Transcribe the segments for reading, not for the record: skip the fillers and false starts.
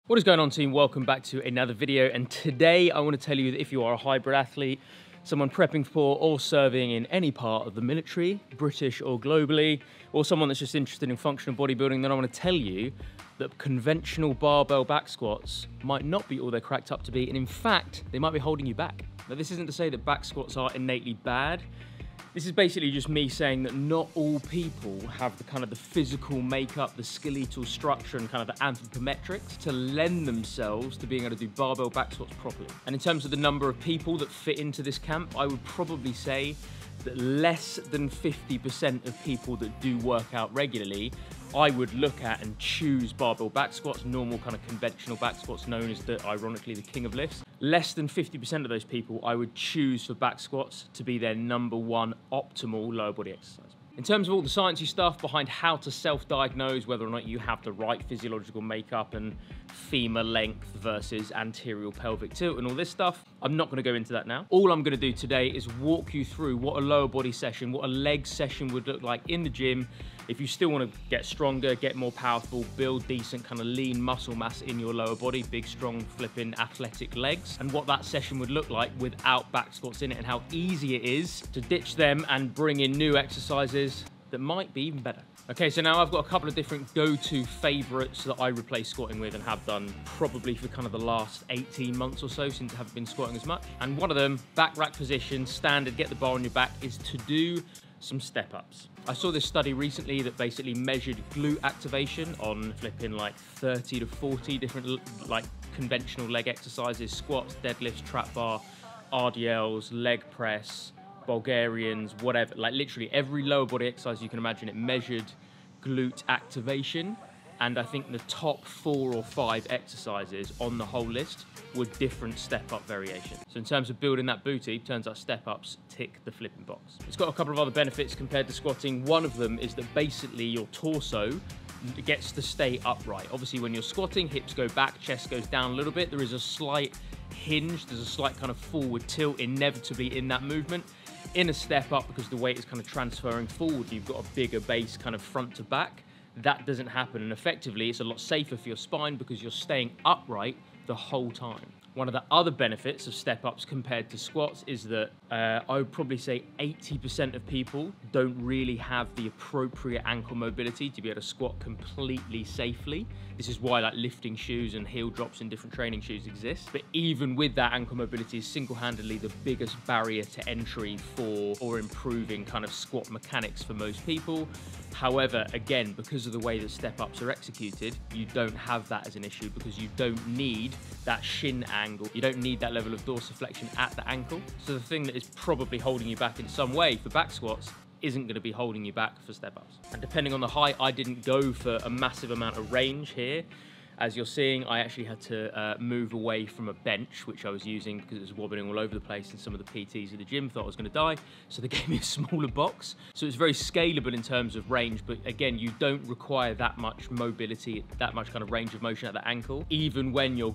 What is going on, team? Welcome back to another video, and today I want to tell you that if you are a hybrid athlete, someone prepping for or serving in any part of the military, British or globally, or someone that's just interested in functional bodybuilding, then I want to tell you that conventional barbell back squats might not be all they're cracked up to be, and in fact, they might be holding you back. Now, this isn't to say that back squats are innately bad. This is basically just me saying that not all people have the physical makeup, the skeletal structure, and kind of the anthropometrics to lend themselves to being able to do barbell back squats properly. And in terms of the number of people that fit into this camp, I would probably say that less than 50% of people that do work out regularly, I would look at and choose barbell back squats, normal kind of conventional back squats, known as ironically, the king of lifts. Less than 50% of those people I would choose for back squats to be their #1 optimal lower body exercise. In terms of all the sciencey stuff behind how to self-diagnose whether or not you have the right physiological makeup and femur length versus anterior pelvic tilt and all this stuff, I'm not going to go into that now. All I'm going to do today is walk you through what a lower body session, what a leg session would look like in the gym if you still want to get stronger, get more powerful, build decent kind of lean muscle mass in your lower body, big, strong, flipping, athletic legs, and what that session would look like without back squats in it, and how easy it is to ditch them and bring in new exercises that might be even better. Okay, so now I've got a couple of different go-to favorites that I replace squatting with and have done probably for kind of the last 18 months or so since I haven't been squatting as much. And one of them, back rack position, standard, get the bar on your back, is to do some step-ups. I saw this study recently that basically measured glute activation on flipping like 30 to 40 different like conventional leg exercises, squats, deadlifts, trap bar, RDLs, leg press, Bulgarians, whatever, like literally every lower body exercise you can imagine. It measured glute activation, and I think the top 4 or 5 exercises on the whole list were different step-up variations. So in terms of building that booty, turns out step-ups tick the flipping box. It's got a couple of other benefits compared to squatting. One of them is that basically your torso gets to stay upright. Obviously when you're squatting, hips go back, chest goes down a little bit. There is a slight hinge, there's a slight kind of forward tilt inevitably in that movement. In a step up, because the weight is kind of transferring forward, you've got a bigger base kind of front to back. That doesn't happen, and effectively it's a lot safer for your spine because you're staying upright the whole time. One of the other benefits of step-ups compared to squats is that I would probably say 80% of people don't really have the appropriate ankle mobility to be able to squat completely safely. This is why like lifting shoes and heel drops in different training shoes exist. But even with that, ankle mobility is single-handedly the biggest barrier to entry for or improving kind of squat mechanics for most people. However, again, because of the way that step-ups are executed, you don't have that as an issue because you don't need that shin angle. You don't need that level of dorsiflexion at the ankle. So the thing that is probably holding you back in some way for back squats isn't going to be holding you back for step-ups. And depending on the height, I didn't go for a massive amount of range here. As you're seeing, I actually had to move away from a bench, which I was using because it was wobbling all over the place, and some of the PTs at the gym thought I was going to die, so they gave me a smaller box. So it's very scalable in terms of range, but again, you don't require that much mobility, that much kind of range of motion at the ankle, even when you're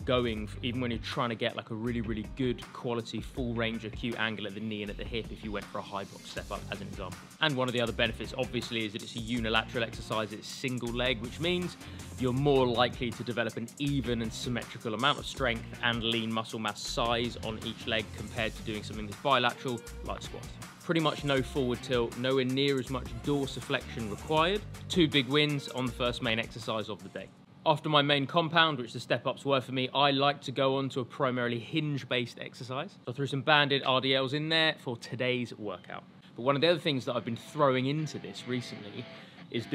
trying to get like a really, really good quality full range acute angle at the knee and at the hip if you went for a high box step up, as an example. And one of the other benefits, obviously, is that it's a unilateral exercise, it's single leg, which means you're more likely to develop an even and symmetrical amount of strength and lean muscle mass size on each leg compared to doing something that's bilateral, like squats. Pretty much no forward tilt, nowhere near as much dorsiflexion required. 2 big wins on the first main exercise of the day. After my main compound, which the step-ups were for me, I like to go on to a primarily hinge-based exercise. So I threw some banded RDLs in there for today's workout. But one of the other things that I've been throwing into this recently is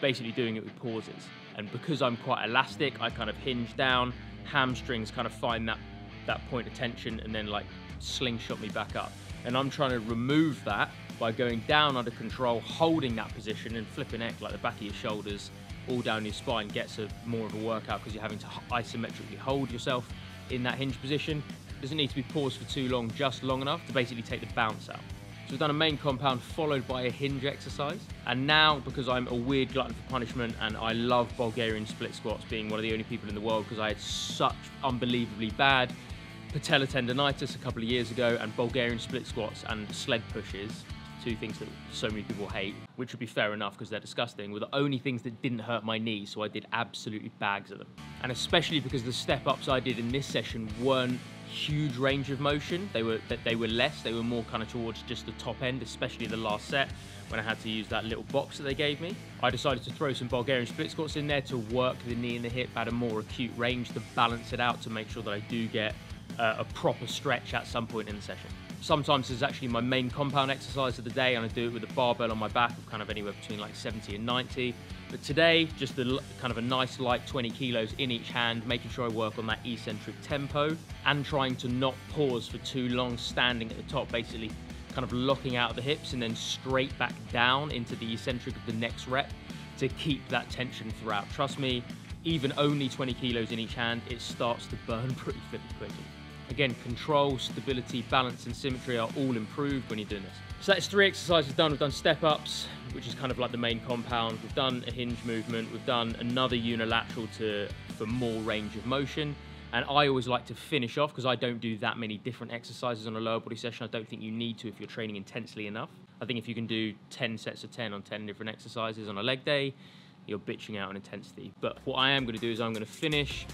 basically doing it with pauses. And because I'm quite elastic, I kind of hinge down, hamstrings kind of find that point of tension and then like slingshot me back up. And I'm trying to remove that by going down under control, holding that position and flipping it like the back of your shoulders all down your spine gets more of a workout because you're having to isometrically hold yourself in that hinge position. It doesn't need to be paused for too long, just long enough to basically take the bounce out. So we've done a main compound followed by a hinge exercise. And now, because I'm a weird glutton for punishment and I love Bulgarian split squats, being one of the only people in the world because I had such unbelievably bad patellar tendonitis a couple of years ago, and Bulgarian split squats and sled pushes two things that so many people hate, which would be fair enough because they're disgusting, were the only things that didn't hurt my knees, so I did absolutely bags of them. And especially because the step-ups I did in this session weren't huge range of motion. They were less, they were more kind of towards just the top end, especially the last set when I had to use that little box that they gave me. I decided to throw some Bulgarian split squats in there to work the knee and the hip at a more acute range to balance it out, to make sure that I do get a proper stretch at some point in the session. Sometimes this is actually my main compound exercise of the day, and I do it with a barbell on my back of kind of anywhere between like 70 and 90. But today, just kind of a nice light 20 kilos in each hand, making sure I work on that eccentric tempo and trying to not pause for too long, standing at the top, basically kind of locking out of the hips and then straight back down into the eccentric of the next rep to keep that tension throughout. Trust me, even only 20 kilos in each hand, it starts to burn pretty flippin' quickly. Again, control, stability, balance, and symmetry are all improved when you're doing this. So that's 3 exercises done. We've done step-ups, which is kind of like the main compound. We've done a hinge movement. We've done another unilateral for more range of motion. And I always like to finish off, because I don't do that many different exercises on a lower body session. I don't think you need to if you're training intensely enough. I think if you can do 10 sets of 10 on 10 different exercises on a leg day, you're bitching out on intensity. But what I am going to do is I'm going to finish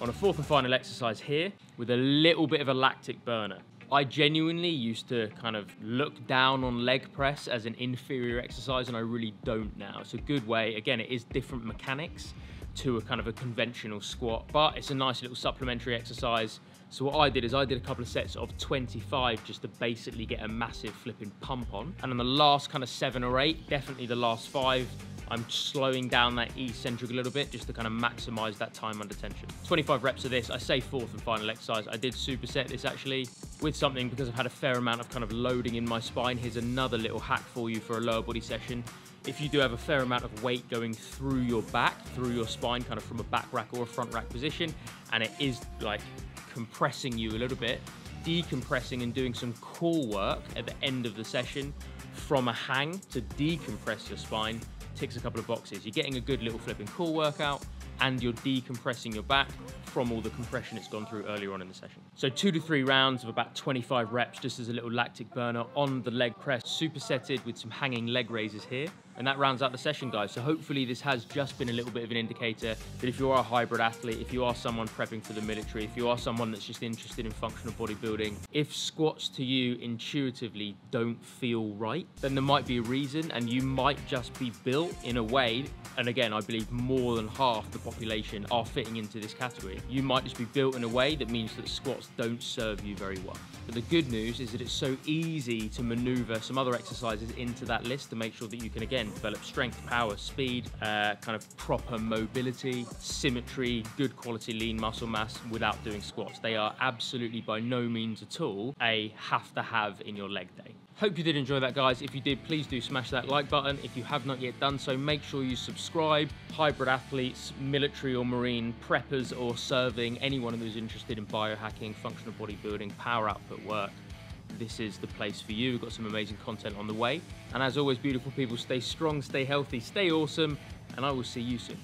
on a 4th and final exercise here with a little bit of a lactic burner. I genuinely used to kind of look down on leg press as an inferior exercise, and I really don't now. It's a good way. Again, it is different mechanics to a kind of a conventional squat, but it's a nice little supplementary exercise. So what I did is I did a couple of sets of 25 just to basically get a massive flipping pump on. And on the last kind of 7 or 8, definitely the last 5, I'm slowing down that eccentric a little bit just to kind of maximize that time under tension. 25 reps of this. I say 4th and final exercise. I did superset this actually with something because I've had a fair amount of kind of loading in my spine. Here's another little hack for you for a lower body session. If you do have a fair amount of weight going through your back, through your spine, kind of from a back rack or a front rack position, and it is like compressing you a little bit, decompressing and doing some core work at the end of the session from a hang to decompress your spine ticks a couple of boxes. You're getting a good little flipping core workout, and you're decompressing your back from all the compression it's gone through earlier on in the session. So 2 to 3 rounds of about 25 reps just as a little lactic burner on the leg press, supersetted with some hanging leg raises here. And that rounds out the session, guys. So hopefully this has just been a little bit of an indicator that if you are a hybrid athlete, if you are someone prepping for the military, if you are someone that's just interested in functional bodybuilding, if squats to you intuitively don't feel right, then there might be a reason, and you might just be built in a way, and again, I believe more than half the population are fitting into this category. You might just be built in a way that means that squats don't serve you very well. But the good news is that it's so easy to maneuver some other exercises into that list to make sure that you can, again, develop strength, power, speed, kind of proper mobility, symmetry, good quality lean muscle mass without doing squats. They are absolutely by no means at all a have to have in your leg day. Hope you did enjoy that, guys. If you did, please do smash that like button. If you have not yet done so, make sure you subscribe. Hybrid athletes, military or marine, preppers or serving, anyone who's interested in biohacking, functional bodybuilding, power output work, this is the place for you. We've got some amazing content on the way. And as always, beautiful people, stay strong, stay healthy, stay awesome, and I will see you soon.